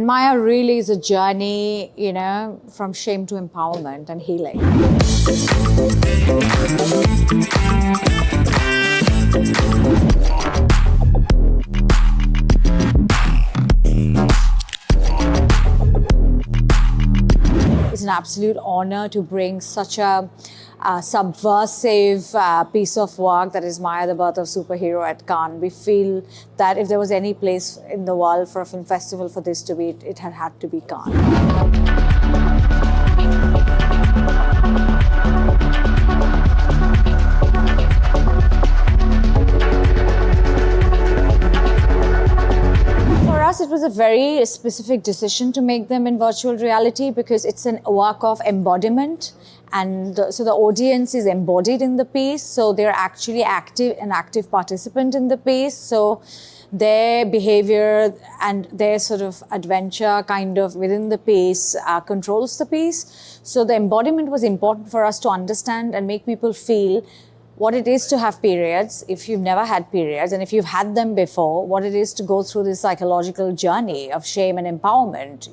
Maya really is a journey, from shame to empowerment and healing. It's an absolute honor to bring such a subversive piece of work that is Maya, the Birth of Superhero at Cannes. We feel that if there was any place in the world for a film festival for this to be, it had to be Cannes. It was a very specific decision to make them in virtual reality because it's a work of embodiment, and so the audience is embodied in the piece, so they're actually an active participant in the piece, so their behavior and their sort of adventure kind of within the piece controls the piece. So the embodiment was important for us to understand and make people feel what it is to have periods, if you've never had periods, and if you've had them before, what it is to go through this psychological journey of shame and empowerment,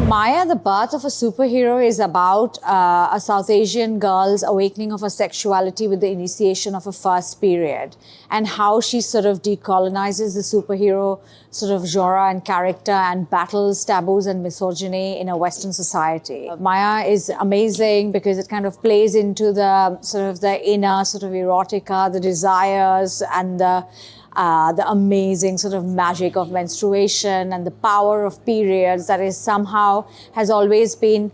Maya, the Birth of a Superhero is about a South Asian girl's awakening of her sexuality with the initiation of a first period, and how she sort of decolonizes the superhero sort of genre and character and battles taboos and misogyny in a Western society. Maya is amazing because it kind of plays into the sort of the inner sort of erotica, the desires, and the amazing sort of magic of menstruation and the power of periods that is somehow has always been,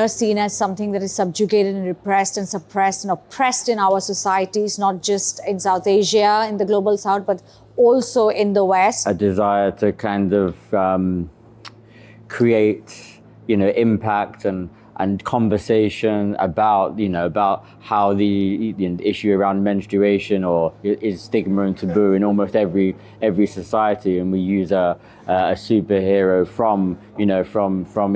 seen as something that is subjugated and repressed and suppressed and oppressed in our societies, not just in South Asia, in the global South, but also in the West. A desire to kind of create, impact and conversation about how the issue around menstruation or is stigma and taboo in almost every society, and we use a superhero from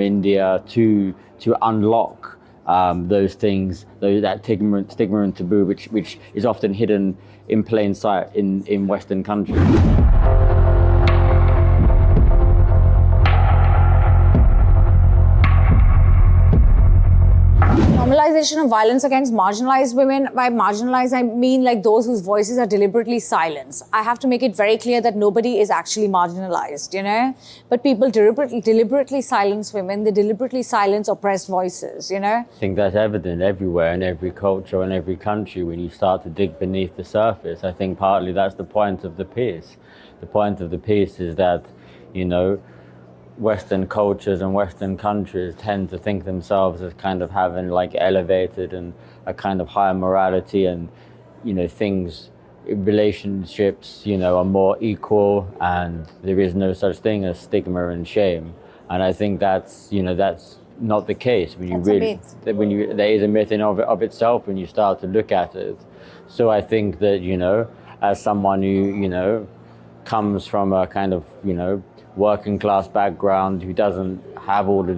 India to unlock those things, that stigma and taboo, which is often hidden in plain sight in Western countries. Normalization of violence against marginalized women. By marginalized, I mean like those whose voices are deliberately silenced. I have to make it very clear that nobody is actually marginalized, But people deliberately silence women. They deliberately silence oppressed voices, I think that's evident everywhere in every culture and every country when you start to dig beneath the surface. I think partly that's the point of the piece. The point of the piece is that, Western cultures and Western countries tend to think themselves as kind of having like elevated and a kind of higher morality, and relationships are more equal, and there is no such thing as stigma and shame. And I think that's not the case when there is a myth in of itself when you start to look at it. So I think that as someone who comes from a kind of working class background, who doesn't have all the,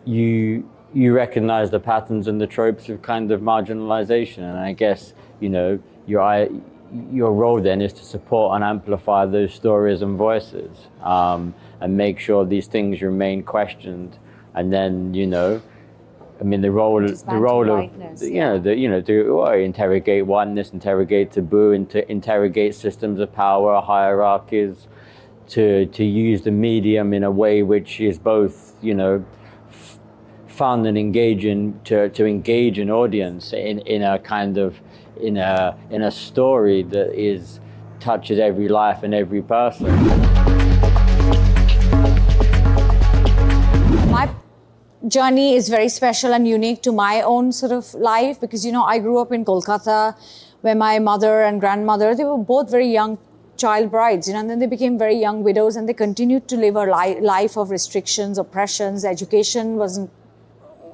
you recognize the patterns and the tropes of kind of marginalization. And I guess, your role then is to support and amplify those stories and voices, and make sure these things remain questioned. And then, the role of, to interrogate oneness, interrogate taboo, interrogate systems of power, hierarchies, to use the medium in a way which is both, fun and engaging, to engage an audience in a kind of in a story that touches every life and every person. My journey is very special and unique to my own sort of life because, I grew up in Kolkata, where my mother and grandmother, they were both very young child brides, and then they became very young widows, and they continued to live a life of restrictions, oppressions. Education wasn't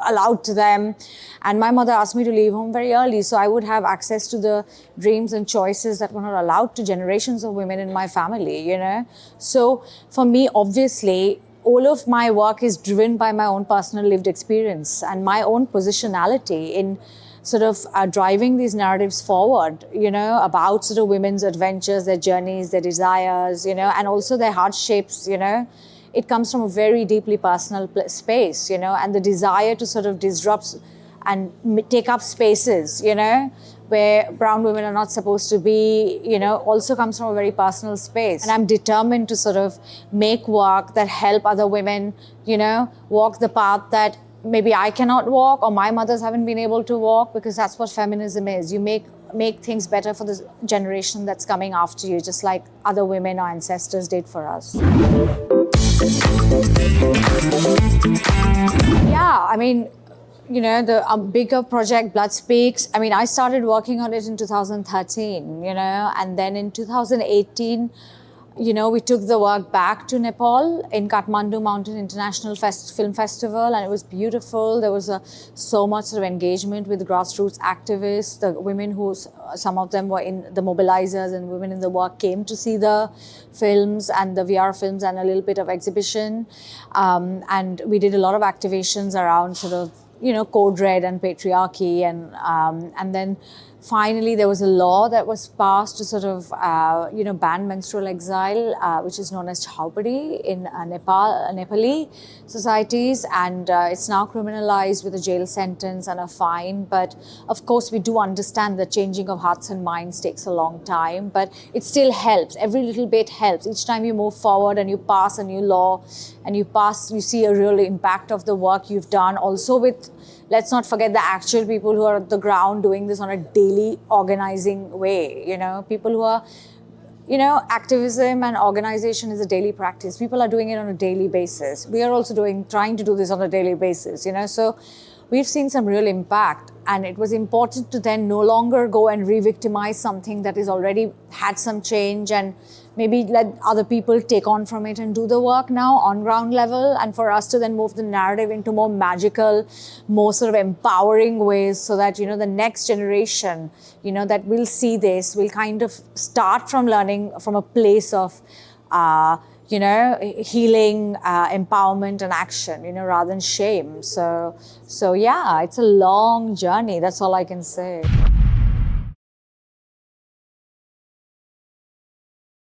allowed to them, and my mother asked me to leave home very early so I would have access to the dreams and choices that were not allowed to generations of women in my family, So for me, obviously, all of my work is driven by my own personal lived experience and my own positionality in sort of driving these narratives forward, about sort of women's adventures, their journeys, their desires, and also their hardships, It comes from a very deeply personal space, and the desire to sort of disrupt and take up spaces, where brown women are not supposed to be, also comes from a very personal space. And I'm determined to sort of make work that help other women, walk the path that maybe I cannot walk or my mothers haven't been able to walk, because that's what feminism is. You make things better for the generation that's coming after you, just like other women, our ancestors, did for us. Yeah, I mean, the bigger project, Blood Speaks, I mean, I started working on it in 2013, and then in 2018, we took the work back to Nepal in Kathmandu Mountain International Film Festival, and it was beautiful. There was so much sort of engagement with grassroots activists. The women some of them were in the mobilizers, and women in the work came to see the films and the VR films and a little bit of exhibition. And we did a lot of activations around sort of, code red and patriarchy, and then finally there was a law that was passed to sort of ban menstrual exile, which is known as chhaupadi in Nepali societies, and it's now criminalized with a jail sentence and a fine. But of course we do understand that changing of hearts and minds takes a long time, but it still helps. Every little bit helps. Each time you move forward and you pass a new law and you see a real impact of the work you've done, also with, let's not forget, the actual people who are at the ground doing this on a daily organizing way, people who are, activism and organization is a daily practice. People are doing it on a daily basis. We are also trying to do this on a daily basis, so we've seen some real impact. And it was important to then no longer go and re-victimize something that is already had some change, and maybe let other people take on from it and do the work now on ground level, and for us to then move the narrative into more magical, more sort of empowering ways, so that, the next generation, that will see this, will kind of start from learning from a place of, healing, empowerment and action, rather than shame. So yeah, it's a long journey. That's all I can say.